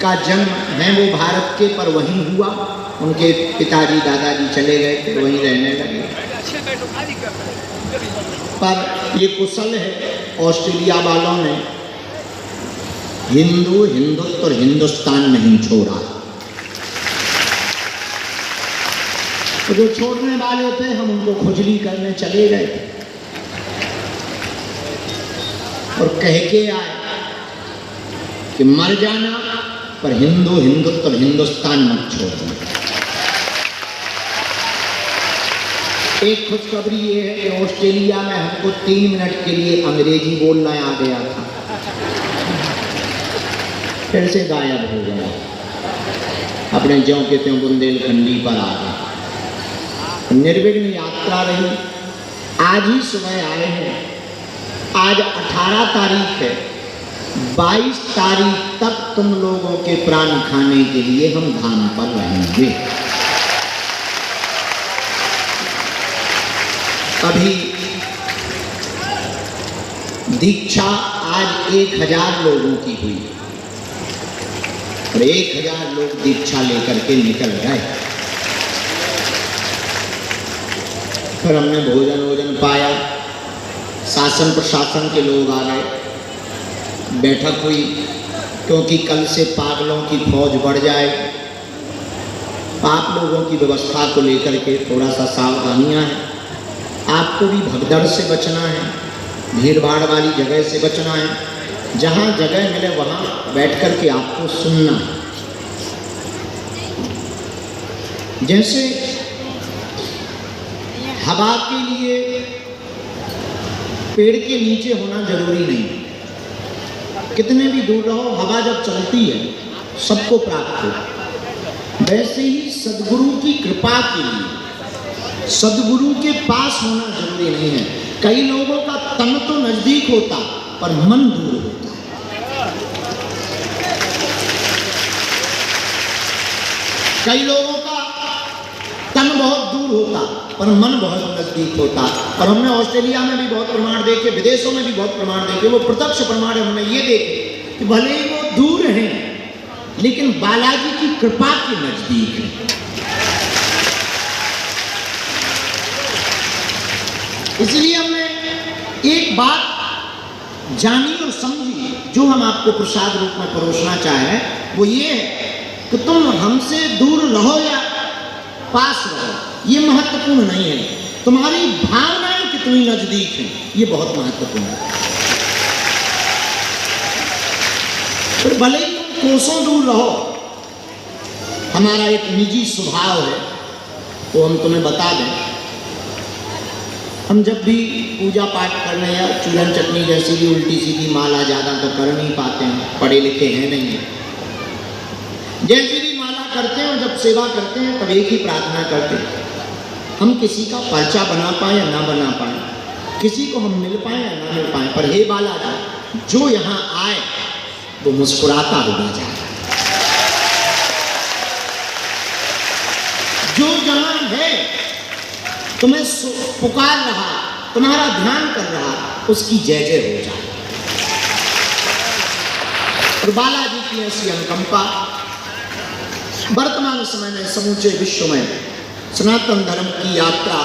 का जन्म है वो भारत के, पर वहीं हुआ। उनके पिताजी दादाजी चले गए थे, वहीं रहने लगे। पर ये कुशल है, ऑस्ट्रेलिया वालों ने हिंदुत्व और हिंदुस्तान नहीं छोड़ा। तो जो छोड़ने वाले थे हम उनको खुजली करने चले गए और कह के आए कि मर जाना पर हिंदुत्व और हिंदुस्तान मत छोड़ना। एक खुशखबरी ये है कि ऑस्ट्रेलिया में हमको 3 मिनट के लिए अंग्रेजी बोलना आ गया था, फिर से गायब हो गया, अपने ज्यों के त्यों बुंदेलखंडी पर आ गया। निर्विघ्न यात्रा रही। आज ही सुबह आए हैं, आज 18 तारीख है, 22 तारीख तक तुम लोगों के प्राण खाने के लिए हम धाम पर रहेंगे। अभी दीक्षा आज 1000 लोगों की हुई और 1000 लोग दीक्षा लेकर के निकल गए। फिर हमने भोजन पाया, शासन प्रशासन के लोग आ गए, बैठक हुई, क्योंकि कल से पागलों की फौज बढ़ जाए। आप लोगों की व्यवस्था को लेकर के थोड़ा सा सावधानियां हैं। आपको भी भगदड़ से बचना है, भीड़ भाड़ वाली जगह से बचना है। जहाँ जगह मिले वहाँ बैठ कर के आपको सुनना है। जैसे हवा के लिए पेड़ के नीचे होना जरूरी नहीं, कितने भी दूर रहो, हवा जब चलती है सबको प्राप्त हो। वैसे ही सद्गुरु की कृपा के लिए सद्गुरु के पास होना जरूरी नहीं है। कई लोगों का तन तो नजदीक होता पर मन दूर होता है। कई लोगों का तन बहुत दूर होता पर मन बहुत नजदीक होता। और हमने ऑस्ट्रेलिया में भी बहुत प्रमाण देखे, विदेशों में भी बहुत प्रमाण देखे। वो प्रत्यक्ष प्रमाण हमने ये देखे कि भले ही वो दूर हैं लेकिन बालाजी की कृपा के नजदीक है। इसलिए हमने एक बात जानी और समझी जो हम आपको प्रसाद रूप में परोसना चाहें, वो ये है कि तुम हमसे दूर रहो या पास रहो, ये महत्वपूर्ण नहीं है। तुम्हारी भावनाएं कितनी नजदीक हैं, ये बहुत महत्वपूर्ण है। फिर भले ही तुम कोसों दूर रहो, हमारा एक निजी स्वभाव है, वो हम तुम्हें बता दें। हम जब भी पूजा पाठ करने या चूरन चटनी जैसी भी उल्टी सीधी माला ज़्यादा तो कर नहीं पाते हैं, पढ़े लिखे हैं नहीं। जैसी भी माला करते हैं और जब सेवा करते हैं तब एक ही प्रार्थना करते हैं, हम किसी का पर्चा बना पाए या ना बना पाए, किसी को हम मिल पाए या ना मिल पाए, पर हे बालाजी जो यहाँ आए वो मुस्कुराता हुआ जाए। जो जहाँ है तुम्हें पुकार रहा, तुम्हारा ध्यान कर रहा, उसकी जय जय हो जाए। और बालाजी की ऐसी अनुकंपा वर्तमान समय में समूचे विश्व में सनातन धर्म की यात्रा।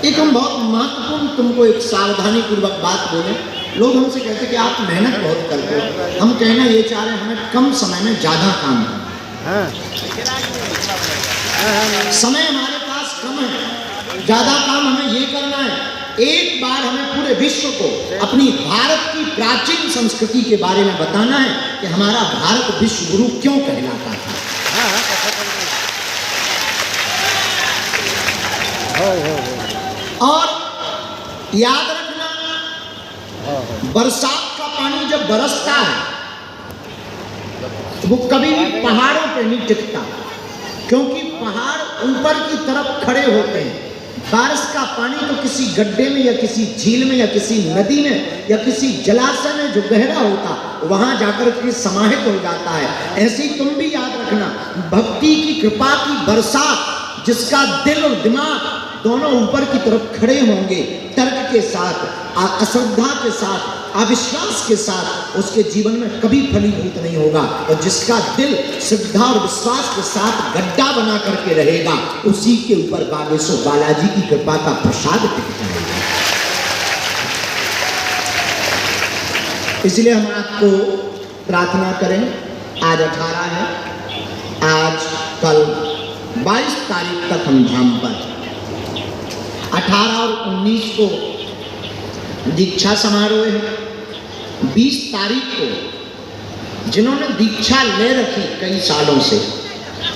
एक हम बहुत महत्वपूर्ण तुमको एक सावधानी पूर्वक बात बोले। लोग हमसे कहते कि आप मेहनत बहुत करते हो, हम कहना ये चाह रहे हैं हमें कम समय में ज्यादा काम करना। समय हमारे पास कम है, ज्यादा काम हमें ये करना है। एक बार हमें पूरे विश्व को अपनी भारत की प्राचीन संस्कृति के बारे में बताना है कि हमारा भारत विश्व गुरु क्यों कहलाता था। और याद रखना, बरसात का पानी जब बरसता है वो कभी भी पहाड़ों पे नहीं टिकता, क्योंकि पहाड़ ऊपर की तरफ खड़े होते हैं। बारिश का पानी तो किसी गड्ढे में या किसी झील में या किसी नदी में या किसी जलाशय में जो गहरा होता वहां जाकर के समाहित हो जाता है। ऐसे ही तुम भी याद रखना, भक्ति की कृपा की बरसात, जिसका दिल और दिमाग दोनों ऊपर की तरफ खड़े होंगे, तर्क के साथ, अश्रद्धा के साथ, अविश्वास के साथ उसके जीवन में कभी फलीभूत नहीं होगा। और जिसका दिल श्रद्धा और विश्वास के साथ गड्ढा बना करके रहेगा, उसी के ऊपर बागेश्वर बालाजी की कृपा का प्रसाद टिकता रहेगा। इसलिए हम आपको प्रार्थना करें, आज 18 है, आज कल 22 तारीख तक हम धाम पर, 18 और 19 को दीक्षा समारोह है, 20 तारीख को जिन्होंने दीक्षा ले रखी कई सालों से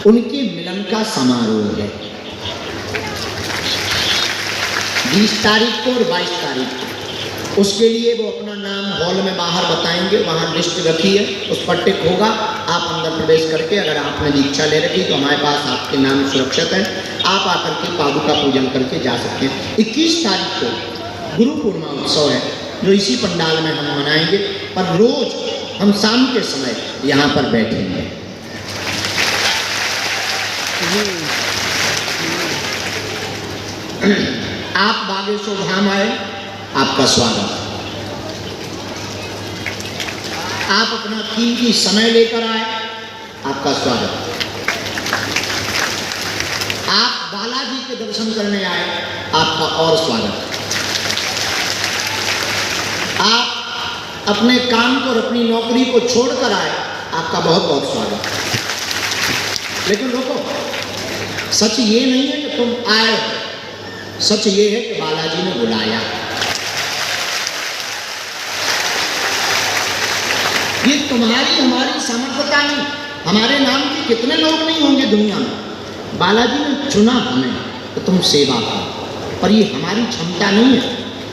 उनके मिलन का समारोह है, 20 तारीख को और 22 तारीख को। उसके लिए वो अपना नाम हॉल में बाहर बताएंगे, वहाँ लिस्ट रखी है, उस पर टिक होगा। आप अंदर प्रवेश करके अगर आपने दीक्षा ले रखी तो हमारे पास आपके नाम सुरक्षित है, आप आकर के पादुका पूजन करके जा सकते हैं। 21 तारीख को गुरु पूर्णिमा उत्सव है जो इसी पंडाल में हम मनाएंगे, पर रोज हम शाम के समय यहाँ पर बैठेंगे। आप बागेश्वर धाम आए, आपका स्वागत। आप अपना कीमती समय लेकर आए, आपका स्वागत। आप बालाजी के दर्शन करने आए, आपका और स्वागत। आप अपने काम को और अपनी नौकरी को छोड़कर आए, आपका बहुत बहुत स्वागत। लेकिन रुको, सच ये नहीं है कि तुम आए, सच ये है कि बालाजी ने बुलाया। ये तुम्हारी हमारी सामर्थ्यता नहीं, हमारे नाम के कितने लोग नहीं होंगे दुनिया में, बालाजी ने चुना हमें तो तुम सेवा करो। पर ये हमारी क्षमता नहीं है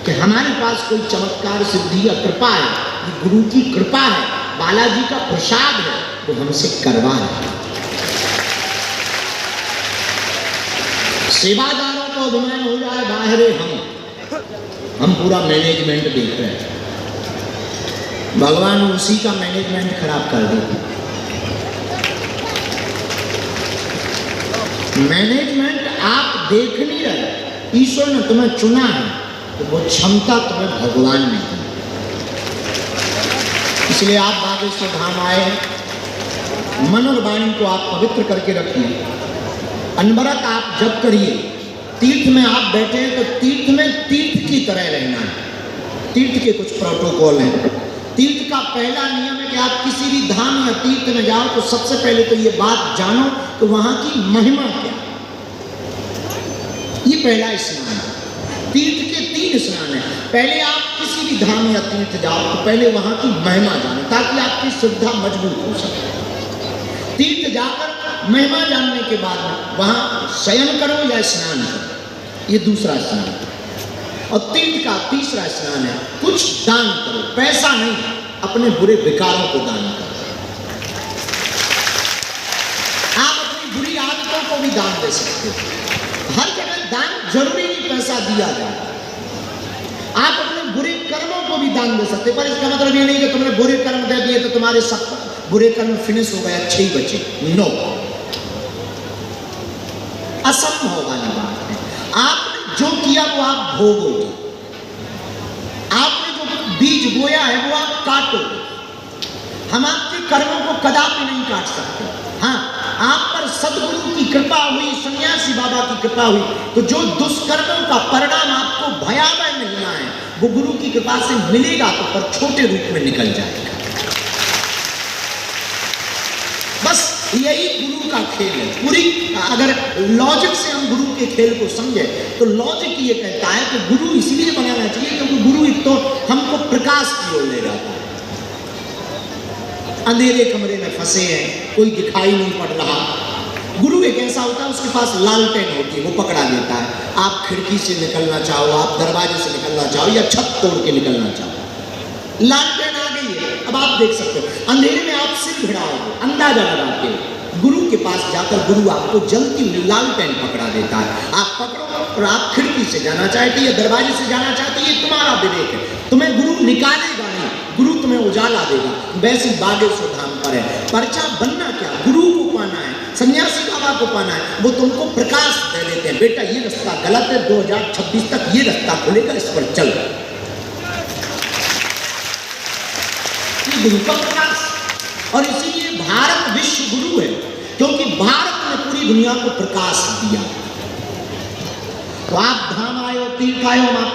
कि हमारे पास कोई चमत्कार सिद्धि या कृपा है, ये गुरु की कृपा है, बालाजी का प्रसाद है, वो हमसे करवा है। सेवादारों को अभिमान हो जाए बाहरे, हम पूरा मैनेजमेंट देख रहे हैं, भगवान उसी का मैनेजमेंट खराब कर देते। मैनेजमेंट आप देख नहीं रहे, ईश्वर ने तुम्हें चुना है, तो वो क्षमता तुम्हें भगवान ने दी। इसलिए आप बागेश्वर धाम आए, मन और वाणी को आप पवित्र करके रखिए, अनवरत आप जप करिए। तीर्थ में आप बैठे हैं तो तीर्थ में तीर्थ की तरह रहना है। तीर्थ के कुछ प्रोटोकॉल हैं। तीर्थ का पहला नियम है कि आप किसी भी धाम या तीर्थ में जाओ तो सबसे पहले तो ये बात जानो तो वहां की महिमा क्या, ये पहला स्नान है। तीर्थ के 3 स्नान है। पहले आप किसी भी धाम या तीर्थ जाओ तो पहले वहां की महिमा जानो ताकि आपकी श्रद्धा मजबूत हो सके। तीर्थ जाकर महिमा जानने के बाद वहां शयन करो या स्नान करो, ये दूसरा स्नान है। और तीर्थ का तीसरा स्नान है कुछ दान करो, पैसा नहीं, अपने बुरे विकारों को दान करो। आप अपनी बुरी आदतों को भी दान दे सकते हो। हर जगह दान जरूरी नहीं पैसा दिया जाए, आप अपने बुरे कर्मों को भी दान दे सकते। पर इसका मतलब ये नहीं कि तुमने बुरे कर्म दे दिए तो तुम्हारे सब बुरे कर्म फिनिश हो गए, अच्छे ही बचे। नो, असंभव वाली बात है। आपने जो किया वो आप भोगोगे, आपने जो बीज बोया है वो आप काटोगे। हम आपके कर्मों को कदापि नहीं काट सकते। हाँ, आप पर सदगुरु की कृपा हुई, सन्यासी बाबा की कृपा हुई तो जो दुष्कर्मों का परिणाम आपको भयावह मिलना है वो गुरु की कृपा से मिलेगा, तो पर छोटे रूप में निकल जाएगा। बस यही गुरु का खेल है। पूरी अगर लॉजिक से हम गुरु के खेल को समझे तो लॉजिक ये कहता है कि गुरु इसलिए बनाना चाहिए क्योंकि गुरु एक तो हमको प्रकाश की ओर ले जाता है। अंधेरे कमरे में फंसे हैं, कोई दिखाई नहीं पड़ रहा, गुरु एक ऐसा होता है उसके पास लालटेन होती है, वो पकड़ा देता है। आप खिड़की से निकलना चाहो, आप दरवाजे से निकलना चाहो या छत तोड़ के निकलना चाहो, लालटेन आ गई है, अब आप देख सकते हो। अंधेरे में आप सिर भिड़ाओगे, अंदाजा लगाते हो, गुरु के पास जाकर गुरु आपको जलती हुई लालटेन पकड़ा देता है। आप पकड़ो और आप खिड़की से जाना चाहते या दरवाजे से जाना चाहते, ये तुम्हारा विवेक है। तुम्हें गुरु निकालेगा नहीं, गुरु तुम्हें उजाला देगा। वैसे बागेश्वर धाम पर है। पर्चा बनना क्या, गुरु को पाना है। सन्यासी बाबा आत्मा को पाना है, वो तुमको प्रकाश दे देते हैं, बेटा ये रास्ता गलत है, 2026 तक ये रास्ता खुलेगा, इस पर चल। ये गुरु का प्रकाश। और इसीलिए भारत विश्व गुरु है, क्योंकि भारत ने पूरी दुनिया को प्रकाश दिया। तो आप धाम आयो, तीर्थ आयो,